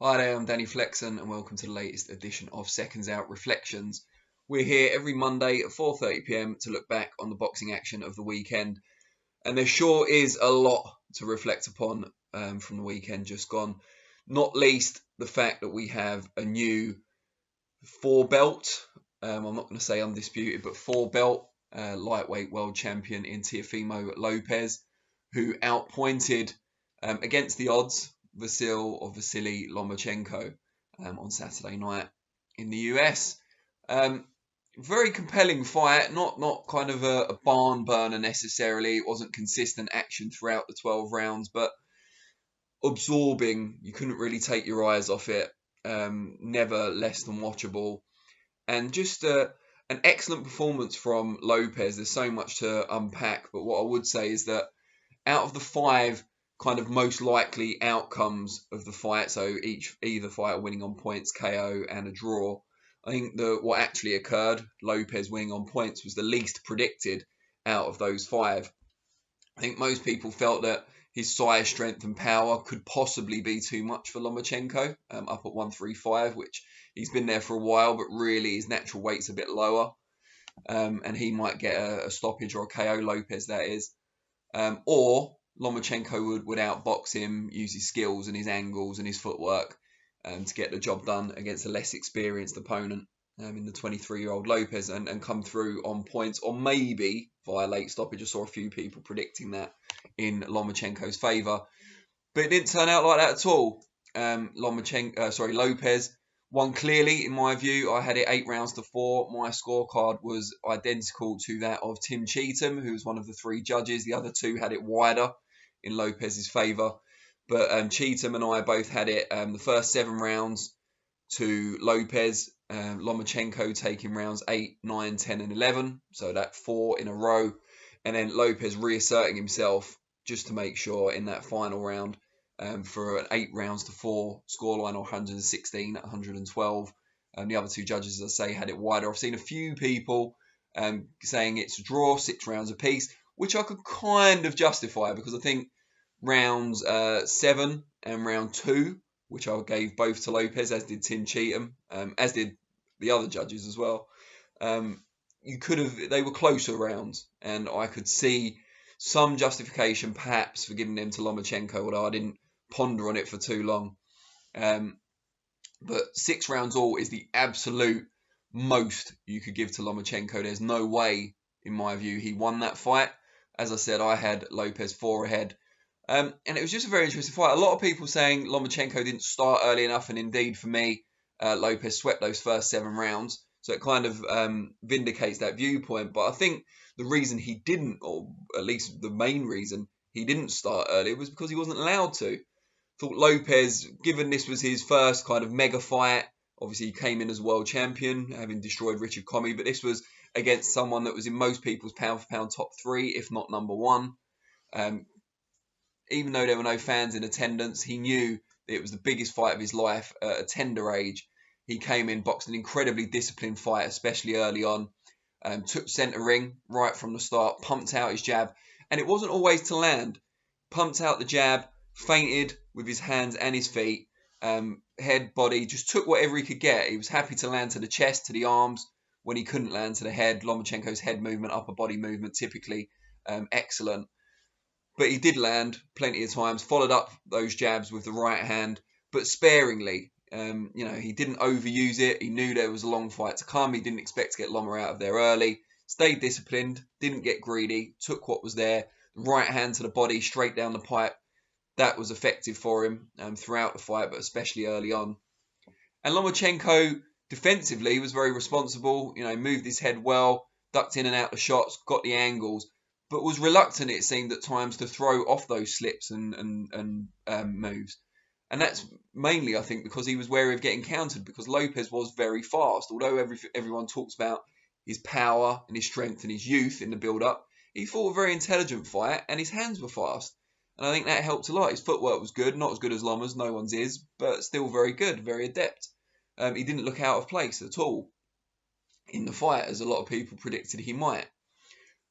Hi there, I'm Danny Flexen and welcome to the latest edition of SecondsOut ReFLEXions. We're here every Monday at 4:30 p.m. to look back on the boxing action of the weekend, and there sure is a lot to reflect upon from the weekend just gone, not least the fact that we have a new four belt, I'm not going to say undisputed, but four belt lightweight world champion in Teofimo Lopez, who outpointed against the odds Vasyl Lomachenko on Saturday night in the US. Very compelling fight, not kind of a barn burner necessarily. It wasn't consistent action throughout the 12 rounds, but absorbing. You couldn't really take your eyes off it. Never less than watchable, and just an excellent performance from Lopez. There's so much to unpack, but what I would say is that out of the five kind of most likely outcomes of the fight, so either fighter winning on points, KO, and a draw, I think that what actually occurred, Lopez winning on points, was the least predicted out of those five. I think most people felt that his size, strength, and power could possibly be too much for Lomachenko, up at 135, which he's been there for a while, but really his natural weight's a bit lower, and he might get a stoppage or a KO, Lopez that is. Or Lomachenko would outbox him, use his skills and his angles and his footwork to get the job done against a less experienced opponent in the 23-year-old Lopez and come through on points, or maybe via late stoppage. I saw a few people predicting that in Lomachenko's favour, but it didn't turn out like that at all. Lopez won clearly in my view. I had it 8 rounds to 4. My scorecard was identical to that of Tim Cheatham, who was one of the three judges. The other two had it wider in Lopez's favour, but Cheatham and I both had it the first 7 rounds to Lopez. Lomachenko taking rounds 8, 9, 10, and 11, so that 4 in a row, and then Lopez reasserting himself just to make sure in that final round for an 8 rounds to 4 scoreline of 116 at 112. The other two judges, as I say, had it wider. I've seen a few people saying it's a draw, 6 rounds apiece, which I could kind of justify because I think rounds 7 and round 2, which I gave both to Lopez, as did Tim Cheatham, as did the other judges as well. They were closer rounds, and I could see some justification perhaps for giving them to Lomachenko, although I didn't ponder on it for too long. But 6 rounds all is the absolute most you could give to Lomachenko. There's no way, in my view, he won that fight. As I said, I had Lopez 4 ahead. And it was just a very interesting fight. A lot of people saying Lomachenko didn't start early enough, and indeed for me, Lopez swept those first 7 rounds. So it kind of vindicates that viewpoint. But I think the reason he didn't, or at least the main reason he didn't start early, was because he wasn't allowed to. Thought Lopez, given this was his first kind of mega fight, obviously he came in as world champion, having destroyed Richard Commey, but this was against someone that was in most people's pound-for-pound top 3, if not number 1. Even though there were no fans in attendance, he knew that it was the biggest fight of his life at a tender age. He came in, boxed an incredibly disciplined fight, especially early on. Took centre ring right from the start, pumped out his jab, and it wasn't always to land. Pumped out the jab, feinted with his hands and his feet, head, body, just took whatever he could get. He was happy to land to the chest, to the arms, when he couldn't land to the head. Lomachenko's head movement, upper body movement, typically excellent. But he did land plenty of times, followed up those jabs with the right hand, but sparingly. He didn't overuse it. He knew there was a long fight to come. He didn't expect to get Loma out of there early. Stayed disciplined, didn't get greedy, took what was there. Right hand to the body, straight down the pipe. That was effective for him throughout the fight, but especially early on. And Lomachenko, defensively, was very responsible. Moved his head well, ducked in and out the shots, got the angles, but was reluctant, it seemed, at times to throw off those slips and moves. And that's mainly, I think, because he was wary of getting countered, because Lopez was very fast. Although everyone talks about his power and his strength and his youth in the build-up, he fought a very intelligent fight, and his hands were fast. And I think that helped a lot. His footwork was good, not as good as Loma's, no one's is, but still very good, very adept. He didn't look out of place at all in the fight, as a lot of people predicted he might.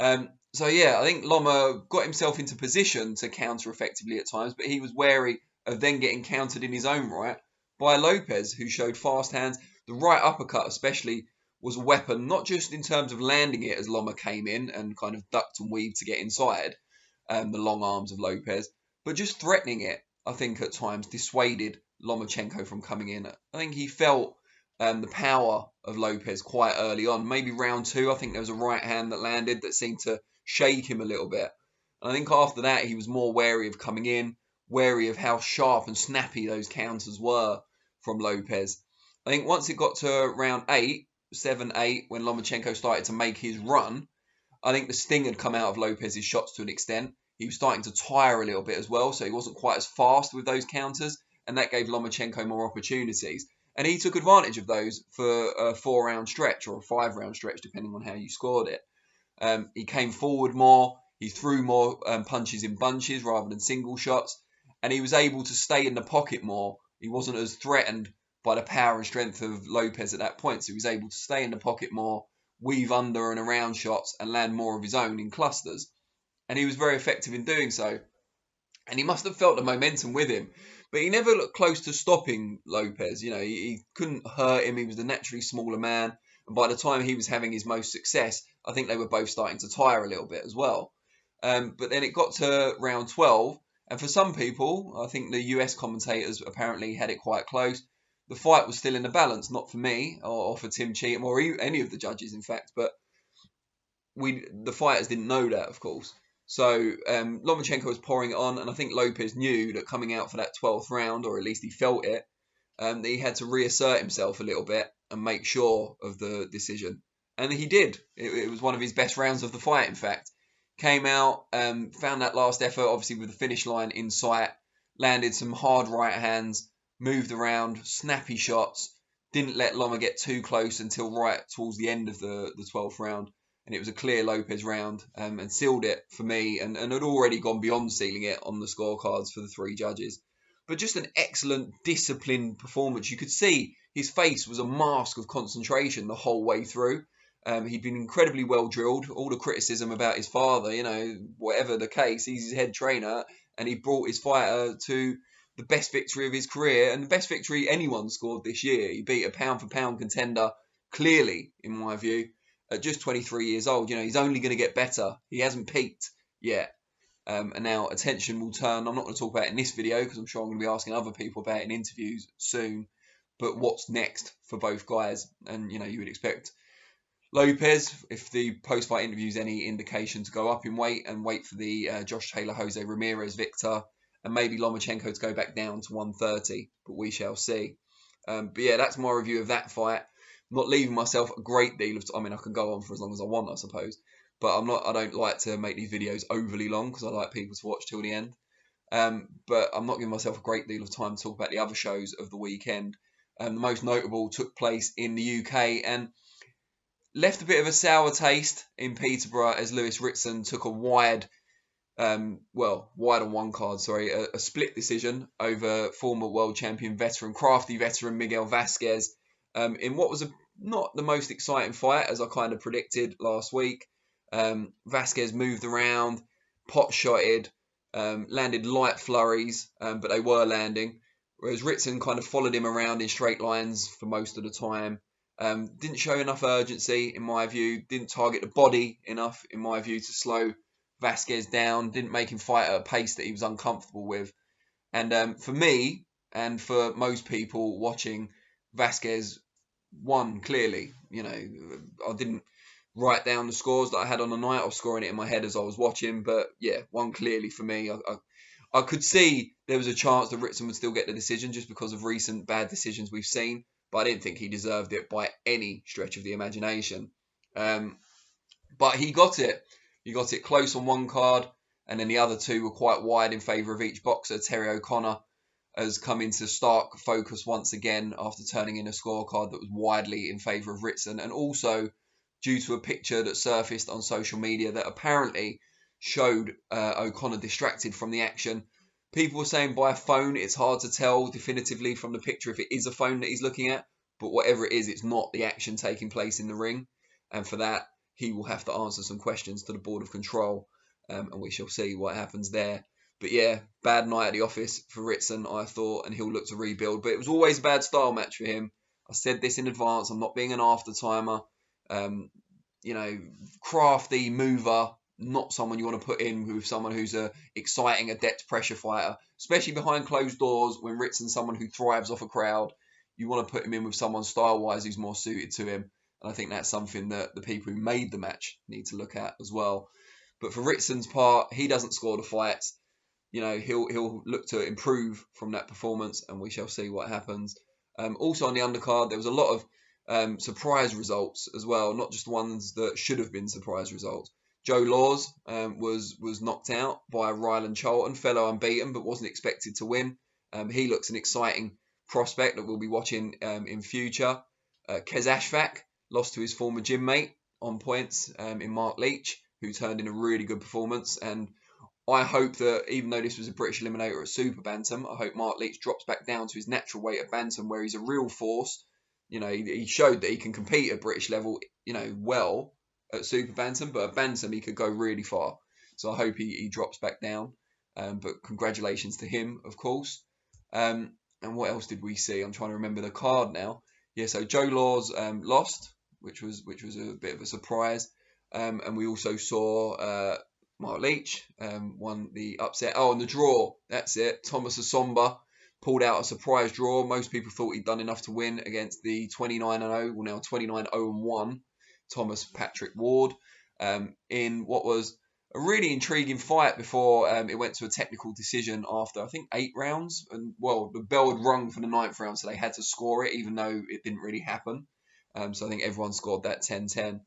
So yeah, I think Loma got himself into position to counter effectively at times, but he was wary of then getting countered in his own right by Lopez, who showed fast hands. The right uppercut especially was a weapon, not just in terms of landing it as Loma came in and kind of ducked and weaved to get inside the long arms of Lopez, but just threatening it, I think at times dissuaded Lomachenko from coming in. I think he felt the power of Lopez quite early on. Maybe round 2, I think there was a right hand that landed that seemed to shake him a little bit. And I think after that, he was more wary of coming in, wary of how sharp and snappy those counters were from Lopez. I think once it got to round 8, 7, 8, when Lomachenko started to make his run, I think the sting had come out of Lopez's shots to an extent. He was starting to tire a little bit as well, so he wasn't quite as fast with those counters, and that gave Lomachenko more opportunities. And he took advantage of those for a 4-round stretch or a 5-round stretch, depending on how you scored it. He came forward more, he threw more punches in bunches rather than single shots, and he was able to stay in the pocket more. He wasn't as threatened by the power and strength of Lopez at that point, so he was able to stay in the pocket more, weave under and around shots, and land more of his own in clusters. And he was very effective in doing so. And he must have felt the momentum with him. But he never looked close to stopping Lopez. You know, he couldn't hurt him. He was the naturally smaller man. And by the time he was having his most success, I think they were both starting to tire a little bit as well. But then it got to round 12. And for some people, I think the US commentators apparently had it quite close. The fight was still in the balance, not for me or for Tim Cheatham or any of the judges, in fact. But the fighters didn't know that, of course. So Lomachenko was pouring it on, and I think Lopez knew that coming out for that 12th round, or at least he felt it, that he had to reassert himself a little bit and make sure of the decision. And he did. It was one of his best rounds of the fight, in fact. Came out, found that last effort, obviously with the finish line in sight, landed some hard right hands, moved around, snappy shots, didn't let Loma get too close until right towards the end of the 12th round. And it was a clear Lopez round and sealed it for me and had already gone beyond sealing it on the scorecards for the 3 judges. But just an excellent, disciplined performance. You could see his face was a mask of concentration the whole way through. He'd been incredibly well drilled. All the criticism about his father, you know, whatever the case, he's his head trainer, and he brought his fighter to the best victory of his career and the best victory anyone scored this year. He beat a pound-for-pound contender, clearly, in my view. At just 23 years old, you know, he's only going to get better. He hasn't peaked yet. And now attention will turn. I'm not going to talk about it in this video because I'm sure I'm going to be asking other people about it in interviews soon. But what's next for both guys? And, you know, you would expect Lopez, if the post-fight interviews any indication, to go up in weight and wait for the Josh Taylor, Jose Ramirez victor. And maybe Lomachenko to go back down to 130. But we shall see. But yeah, that's my review of that fight. Not leaving myself a great deal of time. I mean, I can go on for as long as I want, I suppose. But I don't like to make these videos overly long because I like people to watch till the end. But I'm not giving myself a great deal of time to talk about the other shows of the weekend. The most notable took place in the UK and left a bit of a sour taste in Peterborough as Lewis Ritson took a wide on one card, a split decision over former world champion crafty veteran Miguel Vazquez in what was not the most exciting fight, as I kind of predicted last week. Vazquez moved around, pot-shotted, landed light flurries, but they were landing. Whereas Ritson kind of followed him around in straight lines for most of the time. Didn't show enough urgency, in my view. Didn't target the body enough, in my view, to slow Vazquez down. Didn't make him fight at a pace that he was uncomfortable with. And for me, and for most people watching, Vazquez won clearly. You know, I didn't write down the scores that I had on the night. I was scoring it in my head as I was watching, but yeah, won clearly for me. I could see there was a chance that Ritson would still get the decision just because of recent bad decisions we've seen, but I didn't think he deserved it by any stretch of the imagination. But he got it. He got it close on one card, and then the other 2 were quite wide in favour of each boxer. Terry O'Connor has come into stark focus once again after turning in a scorecard that was widely in favour of Ritson, and also due to a picture that surfaced on social media that apparently showed O'Connor distracted from the action. People were saying by a phone, it's hard to tell definitively from the picture if it is a phone that he's looking at, but whatever it is, it's not the action taking place in the ring, and for that, he will have to answer some questions to the Board of Control, and we shall see what happens there. But yeah, bad night at the office for Ritson, I thought, and he'll look to rebuild. But it was always a bad style match for him. I said this in advance. I'm not being an after-timer. You know, crafty mover, not someone you want to put in with someone who's a exciting, adept pressure fighter, especially behind closed doors. When Ritson's someone who thrives off a crowd, you want to put him in with someone style-wise who's more suited to him. And I think that's something that the people who made the match need to look at as well. But for Ritson's part, he doesn't score the fights. You know, he'll look to improve from that performance, and we shall see what happens. Also on the undercard, there was a lot of surprise results as well, not just ones that should have been surprise results. Joe Laws was knocked out by Ryland Charlton, fellow unbeaten, but wasn't expected to win. He looks an exciting prospect that we'll be watching in future. Kez Ashfaq lost to his former gym mate on points in Mark Leach, who turned in a really good performance. And I hope that even though this was a British eliminator at Super Bantam, I hope Mark Leach drops back down to his natural weight at Bantam, where he's a real force. You know, he showed that he can compete at British level, you know, well at Super Bantam, but at Bantam he could go really far. So I hope he drops back down. But congratulations to him, of course. And what else did we see? I'm trying to remember the card now. Yeah, so Joe Laws lost, which was a bit of a surprise. And we also saw Mark Leach won the upset. Oh, and the draw. That's it. Thomas Asomba pulled out a surprise draw. Most people thought he'd done enough to win against the 29-0, well now 29-0-1 Thomas Patrick Ward in what was a really intriguing fight before it went to a technical decision after, I think, 8 rounds. And, well, the bell had rung for the 9th round, so they had to score it, even though it didn't really happen. So I think everyone scored that 10-10.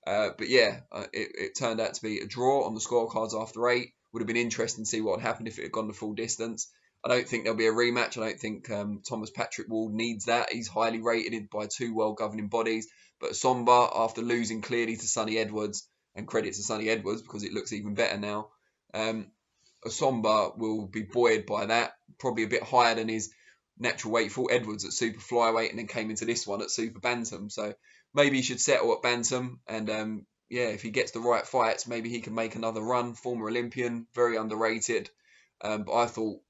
But yeah, it turned out to be a draw on the scorecards after 8. Would have been interesting to see what had happened if it had gone the full distance. I don't think there'll be a rematch. I don't think Thomas Patrick Ward needs that. He's highly rated by 2 well-governing bodies. But Somba, after losing clearly to Sonny Edwards, and credit to Sonny Edwards because it looks even better now, Somba will be buoyed by that. Probably a bit higher than his natural weight. Fought Edwards at super flyweight and then came into this one at super bantam. So maybe he should settle at bantam. And yeah, if he gets the right fights, maybe he can make another run. Former Olympian, very underrated. But I thought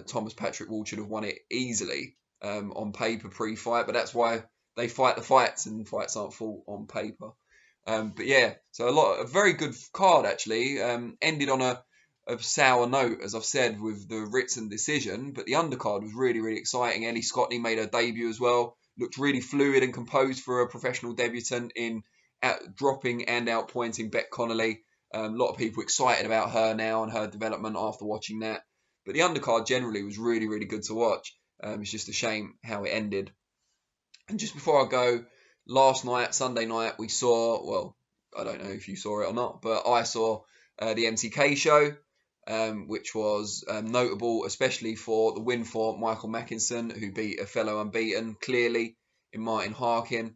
Thomas Patrick Ward should have won it easily on paper pre-fight. But that's why they fight the fights, and fights aren't fought on paper. But yeah, so a very good card actually. Ended on a sour note, as I've said, with the Ritson decision. But the undercard was really, really exciting. Ellie Scotney made her debut as well. Looked really fluid and composed for a professional debutant in dropping and outpointing Beck Connolly. A lot of people excited about her now and her development after watching that. But the undercard generally was really, really good to watch. It's just a shame how it ended. And just before I go, last night, Sunday night, we saw, well, I don't know if you saw it or not, but I saw the MTK show, which was notable, especially for the win for Michael Mackinson, who beat a fellow unbeaten, clearly, in Martin Harkin.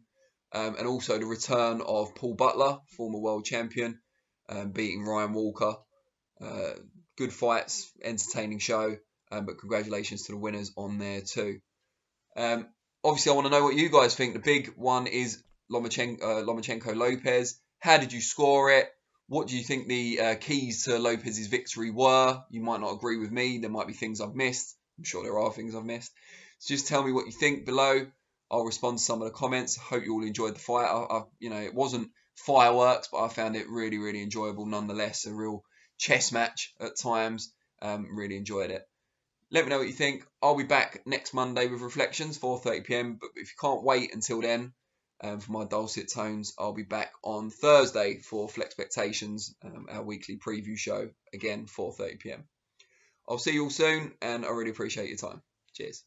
And also the return of Paul Butler, former world champion, beating Ryan Walker. Good fights, entertaining show, but congratulations to the winners on there too. Obviously, I want to know what you guys think. The big one is Lomachenko Lopez. How did you score it? What do you think the keys to Lopez's victory were? You might not agree with me. There might be things I've missed. I'm sure there are things I've missed. So just tell me what you think below. I'll respond to some of the comments. Hope you all enjoyed the fight. It wasn't fireworks, but I found it really, really enjoyable nonetheless. A real chess match at times. Really enjoyed it. Let me know what you think. I'll be back next Monday with ReFLEXions, 4:30 PM. But if you can't wait until then, for my dulcet tones, I'll be back on Thursday for ReFLEXions, our weekly preview show. Again, 4:30 PM. I'll see you all soon, and I really appreciate your time. Cheers.